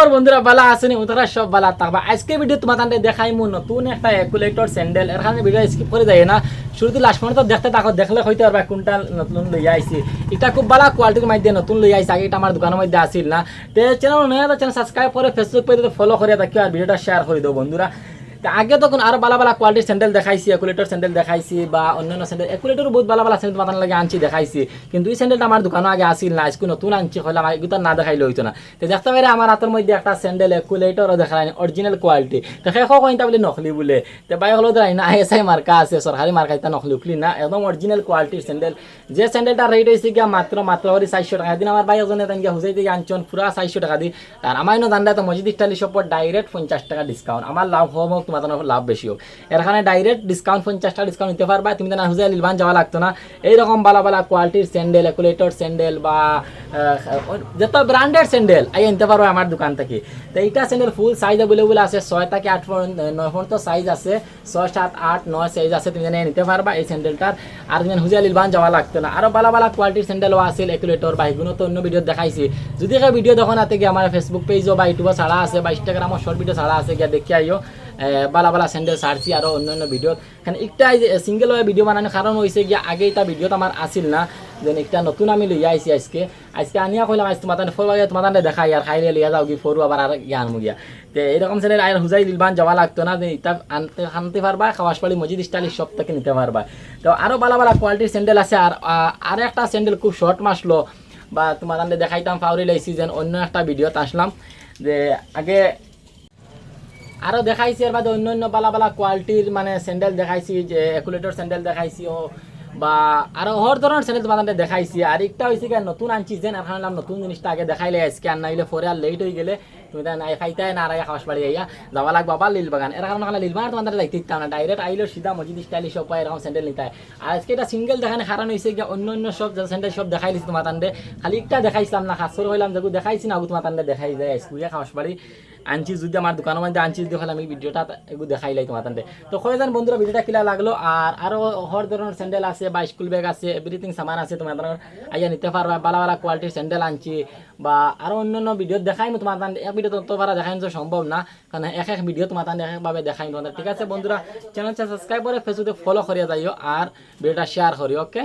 খবর বন্ধুরা বালা আসেনি উতারা সব বালা থাকবা আজকে ভিডিও তোমাদের দেখাইমু নতুন একটা একুলেটর স্যান্ডেল এর কারণে ভিডিও স্কিপ করে যায় না শুরুতে লাস্ট পর্যন্ত দেখতে থাকো দেখলে হইতে পারবা কোনটা নতুন লই আইছি এটা খুব ভালো কোয়ালিটির মধ্যে নতুন লই আইছি আগে এটা আমার দোকানের মধ্যে আসিল না তে চ্যানেল নয়া চ্যানেল সাবস্ক্রাইব করে ফেসবুক পেজে ফলো করে রাখি আর ভিডিওটা শেয়ার করে দাও বন্ধুরা আগে তখন আরো ভালো ভালো কোয়ালিটির স্যান্ডেল দেখাইছি একুলেটর স্যান্ডেল দেখাইছি বা অন্যান্য স্যান্ডেল একুলেটর বহুত ভালো ভালো স্যান্ডেল তোমাদের লাগে আনছি দেখাইছি কিন্তু এই স্যান্ডেলটা আমার দোকানে আগে আসিল না আজকে নতুন আনছি হইলাম এগুলো না দেখাইলে হইতো না তো দেখতে পারে আমার হাতের মধ্যে একটা স্যান্ডেল একুলেটরও দেখাই অরিজিনাল কোয়ালিটি তো সেই কইতা বলে নকলি বলে তো বাই হলো দেয় না আইএসআই মার্কা আছে সরকারি মার্কা এটা নকলি উকলি না একদম অরিজিনাল কোয়ালিটির স্যান্ডেল যে স্যান্ডেলটা রেট হয়েছে গিয়া মাত্র 400 টাকা দিন আমার ভাই একজনে তাই গিয়া হুজাই থেকে আনছন পুরা 400 টাকা দি আর আমার দান্ডা তো মসজিদ স্টাইলি শপর ডাইরেক্ট 50 টাকা ডিসকাউন্ট আমার লাভ হোক তোমাদের লাভ বেশি হোক এখানে ডাইরেক্ট ডিসকাউন্ট 50 টাকা ডিসকাউন্ট নিতে পারবা তুমি না হুজাই লিলবান যাওয়া লাগতো না এইরকম ভালো ভালো কোয়ালিটির স্যান্ডেল একুলেটর স্যান্ডেল বা যত ব্র্যান্ডেড স্যান্ডেল আই আনতে পারো আমার দোকান থেকে তো এইটা স্যান্ডেল ফুল সাইজ অ্যাভেলেবল আছে 6 থেকে 8 9 পর্যন্ত সাইজ আছে 6 7 8 9 সাইজ আছে তুমি নিতে পারবা এই স্যান্ডেলটার আর তুমি হুজাই লিলবান যাওয়া লাগতো না আরো ভালো ভালো কোয়ালিটির স্যান্ডেলও আছে একুলেটর বা এগুলো তো অন্য ভিডিও দেখাইছি যদি এই ভিডিও দেখো না থেকে আমার ফেসবুক পেজও বা ইউটিউবে ছাড়া আছে বা ইনস্টাগ্রামও শর্ট ভিডিও ছাড়া আছে গিয়া দেখি আইও বালা বালা স্যান্ডেল ছাড়ছি আরও অন্যান্য ভিডিও এখানে একটা সিঙ্গেল ভিডিও বানানোর কারণ হয়েছে গিয়া আগে এটা ভিডিওটা আমার আসিল না যেন একটা নতুন আমি লইয়া আইছি আজকে আনিয়া কইলাম আজ তোমাদের ফোরবাগে তোমাদের দেখাই আর খাইলে লিয়া যাও কি ফোরু আবার আর জ্ঞান মুগিয়া তো এরকম স্যান্ডেল আর হুজাই লিলবান যাওয়া লাগতো না যে এটা আনতে পারবা খাওয়াসপাড়ি মসজিদ স্টাইলিশ সব থেকে নিতে পারবা তো আরও ভালো ভালো কোয়ালিটির স্যান্ডেল আছে আর একটা স্যান্ডেল খুব শর্ট মাসলো বা তোমাদের দেখাইতাম ফাউরি লাইছি যেন অন্য একটা ভিডিওতে আসলাম যে আগে আরও দেখাইছি এর বাদে অন্য অন্য বালা বালা কোয়ালিটির মানে স্যান্ডেল দেখাইছি যে একুলেটর স্যান্ডেল দেখাইছি ও বা আরও হর ধরনের স্যান্ডেল তোমাদের দেখাইছি আর একটা হয়েছে কি নতুন আনছি যেন এখন নতুন জিনিসটা আগে দেখাইলে আজকে আর নাইলে পরে আর লেট হয়ে গেলে তুমি খাইতে না আর খাওয়াস বাড়ি আইয়া যাওয়া লাগবে আবার লিল বাগান এর কারণে লিলবাগান তোমাদের লাগতে দিতাম না ডাইরেক্ট আইলো সিধা মসজিদ স্টাইলিশ সব পায় এরকম স্যান্ডেল নিতে হয় আর আজকে এটা সিঙ্গেল দেখানে কারণ হয়েছে গিয়ে অন্য অন্য সব স্যান্ডেল সব দেখাইছি তোমার তান্ডে খালি একটা দেখাইছিলাম না খাসর হইলাম যেগুলো দেখাইছি না তোমার তান্ডে দেখাই যায় স্কুলে খাওয়াস বাড়ি আনছি যদি আমার দোকানের মধ্যে আনছি যদি হলে আমি ভিডিওটা এগুলো দেখাইলাই তোমার তান্ডে তো কয়েকজন বন্ধুরা ভিডিওটা কিলা লাগলো আর আরও হর ধরনের স্যান্ডেল আছে বা স্কুল ব্যাগ আছে এভরিথিং সামান আছে তোমার আইয়া নিতে পারবা ভালো ভালো কোয়ালিটির স্যান্ডেল আনছি বা আরও অন্য অন্য ভিডিও দেখাই তোমার তান্ডে এক ভিডিও তো পারা দেখাই তো সম্ভব না কারণ এক ভিডিও তোমার তান্ডে একভাবে দেখাই তোমাদের ঠিক আছে বন্ধুরা চ্যানেলটা সাবস্ক্রাইব করে ফেসবুকে ফলো করিয়া যাইও আর ভিডিওটা শেয়ার করিও ওকে।